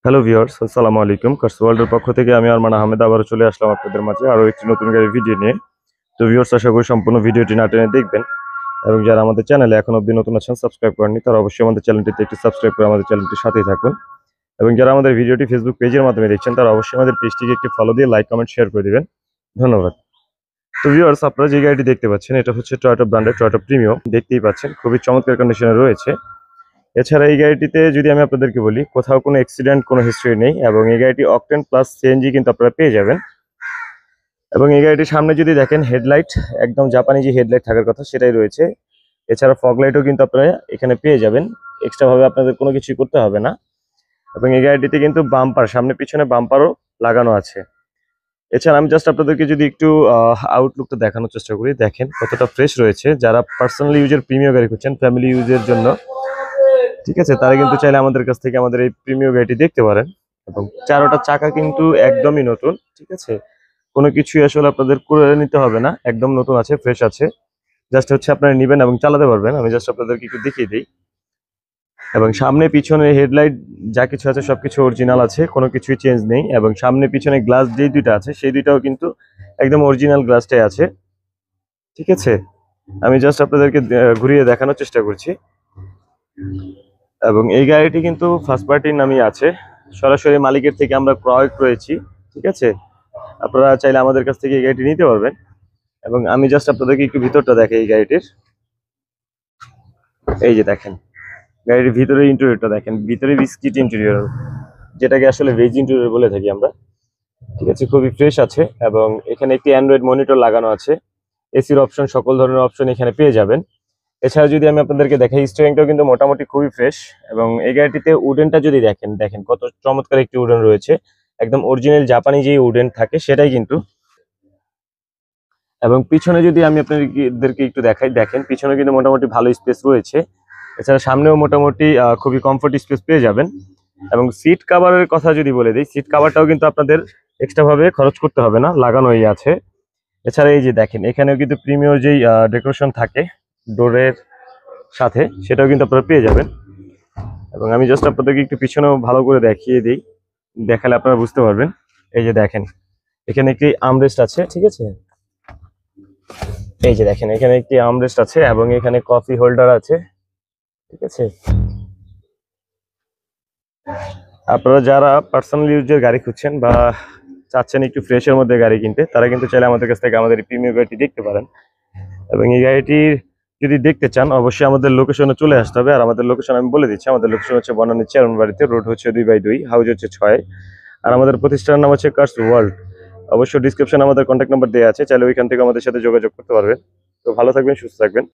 Hello viewers, আসসালামু আলাইকুম। Curse ওয়ার্ল্ডের পক্ষ থেকে আমি আরমান আহমেদ আবারও চলে আসলাম আপনাদের মাঝে আরও একটি নতুন গাড়ির ভিডিও নিয়ে। তো ভিউয়ার্স, আশা করি সম্পূর্ণ ভিডিওটি না টেনে দেখবেন এবং যারা আমাদের চ্যানেলে এখন অবধি নতুন আছেন, সাবস্ক্রাইব করেননি, তারা অবশ্যই আমাদের চ্যানেলটিতে একটি সাবস্ক্রাইব করে আমাদের চ্যানেলটির সাথেই থাকুন। এবং যারা আমাদের ভিডিওটি ফেসবুক পেজের মাধ্যমে দেখছেন, তারা অবশ্যই আমাদের পেজটিকে একটি ফলো দিয়ে লাইক, কমেন্ট, শেয়ার করে দিবেন। ধন্যবাদ। তো ভিউয়ার্স, আপনারা যে গাড়িটি দেখতে পাচ্ছেন, এটা হচ্ছে টয়োটা ব্র্যান্ডের টয়োটা প্রিমিয়াম। দেখতেই পাচ্ছেন, খুবই চমৎকার কন্ডিশনে রয়েছে। এছাড়া এই গাড়িটিতে যদি আমি আপনাদেরকে বলি, কোথাও কোনো অ্যাক্সিডেন্ট, কোনো হিস্ট্রি নেই এবং এই গাড়িটি অকটেন প্লাস সিএনজি কিন্তু আপনারা পেয়ে যাবেন। এবং এই গাড়িটির সামনে যদি দেখেন, হেডলাইট একদম জাপানি যে হেডলাইট থাকার কথা সেটাই রয়েছে। এছাড়া ফগ লাইটও কিন্তু আপনারা এখানে পেয়ে যাবেন, এক্সট্রা ভাবে আপনাদের কোনো কিছুই করতে হবে না। এবং এই গাড়িটিতে কিন্তু বাম্পার, সামনে পিছনে বাম্পারও লাগানো আছে। এছাড়া আমি জাস্ট আপনাদেরকে যদি একটু আউটলুকটা দেখানোর চেষ্টা করি, দেখেন কতটা ফ্রেশ রয়েছে। যারা পার্সোনালি ইউজের প্রিমিয়াম গাড়ি খুঁজছেন, ফ্যামিলি ইউজের জন্য, ঠিক আছে, তারা কিন্তু চাইলে আমাদের কাছ থেকে আমাদের এই প্রিমিয়াম গাড়িটি দেখতে পারেন। এবং চারোটা চাকা কিন্তু একদমই নতুন, ঠিক আছে, কোনো কিছুই আসলে আপনাদের করে নিতে হবে না, একদম নতুন আছে, ফ্রেশ আছে। জাস্ট হচ্ছে আপনারা নেবেন এবং চালাতে পারবেন। আমি জাস্ট আপনাদেরকে একটু দেখিয়ে দিই। এবং সামনে পিছনে হেডলাইট যা কিছু আছে সবকিছু অরিজিনাল আছে, কোনো কিছুই চেঞ্জ নেই। এবং সামনে পিছনে গ্লাস যেই দুইটা আছে সেই দুইটাও কিন্তু একদম অরিজিনাল গ্লাসটাই আছে, ঠিক আছে। আমি জাস্ট আপনাদেরকে ঘুরিয়ে দেখানোর চেষ্টা করছি। এবং এই গাড়িটি কিন্তু ফার্স্ট পার্টির নামই আছে, সরাসরি মালিকের থেকে আমরা ক্রয় করেছি, ঠিক আছে। আপনারা চাইলে আমাদের কাছ থেকে এই গাড়িটি নিতে পারবেন। এবং আমি জাস্ট আপনাদেরকে একটু ভিতরটা দেখাই এই গাড়িটির। এই যে দেখেন, গাড়ির ভিতরে ইন্টেরিয়রটা দেখেন, ভিতরে বিস্কিট ইন্টেরিয়র, যেটাকে আসলে ভেজ ইন্টেরিয়র বলে থাকি আমরা, ঠিক আছে। খুবই ফ্রেশ আছে এবং এখানে একটি অ্যান্ড্রয়েড মনিটর লাগানো আছে। এসির অপশন, সকল ধরনের অপশন এখানে পেয়ে যাবেন। এছাড়া যদি আমি আপনাদেরকে দেখাই, স্টিয়ারিংটাও কিন্তু মোটামুটি খুবই ফ্রেশ। এবং এই গাড়িটিতে উডেনটা যদি দেখেন, দেখেন কত চমৎকার একটি উডেন রয়েছে, একদম অরিজিনাল জাপানি যে উডেন থাকে সেটাই কিন্তু। এবং পিছনে যদি আমি আপনাদেরকে একটু দেখাই, দেখেন পিছনে কিন্তু মোটামুটি ভালো স্পেস রয়েছে। এছাড়া সামনেও মোটামুটি খুবই কমফোর্ট স্পেস পেয়ে যাবেন। এবং সিট কাভারের কথা যদি বলে দিই, সিট কাভারটাও কিন্তু আপনাদের এক্সট্রা ভাবে খরচ করতে হবে না, লাগানোই আছে। এছাড়া এই যে দেখেন, এখানেও কিন্তু প্রিমিয়ার যেই ডেকোরেশন থাকে ডোরের সাথে, সেটাও কিন্তু আপনারা পেয়ে যাবেন। এবং আমি জাস্ট আপনাদেরকে একটু পিছনেও ভালো করে দেখিয়ে দিই, দেখালে আপনারা বুঝতে পারবেন। এই যে দেখেন, এখানে একটি আর্মরেস্ট আছে, ঠিক আছে। এই যে দেখেন, এখানে একটি আর্মরেস্ট আছে এবং এখানে কফি হোল্ডার আছে, ঠিক আছে। আপনারা যারা পার্সোনাল ইউজের গাড়ি খুঁজছেন বা চাচ্ছেন একটু ফ্রেশের মধ্যে গাড়ি কিনতে, তারা কিন্তু চাইলে আমাদের কাছ থেকে আমাদের প্রিমিয়াম গাড়িটি দেখতে পারেন। এবং এই গাড়িটির যদি দেখতে চান, অবশ্যই আমাদের লোকেশনে চলে আসতে হবে। আর আমাদের লোকেশন আমি বলে দিচ্ছি, আমাদের লোকেশন হচ্ছে বনানী চেয়ারম্যানবাড়িতে, রোড হচ্ছে 2/2, হাউস হচ্ছে 6। আর আমাদের প্রতিষ্ঠানের নাম হচ্ছে কার্স ওয়ার্ল্ড। অবশ্যই ডিসক্রিপশনে আমাদের কন্ট্যাক্ট নাম্বার দেওয়া আছে, চাইলে ওইখান থেকে আমাদের সাথে যোগাযোগ করতে পারবেন। তো ভালো থাকবেন, সুস্থ থাকবেন।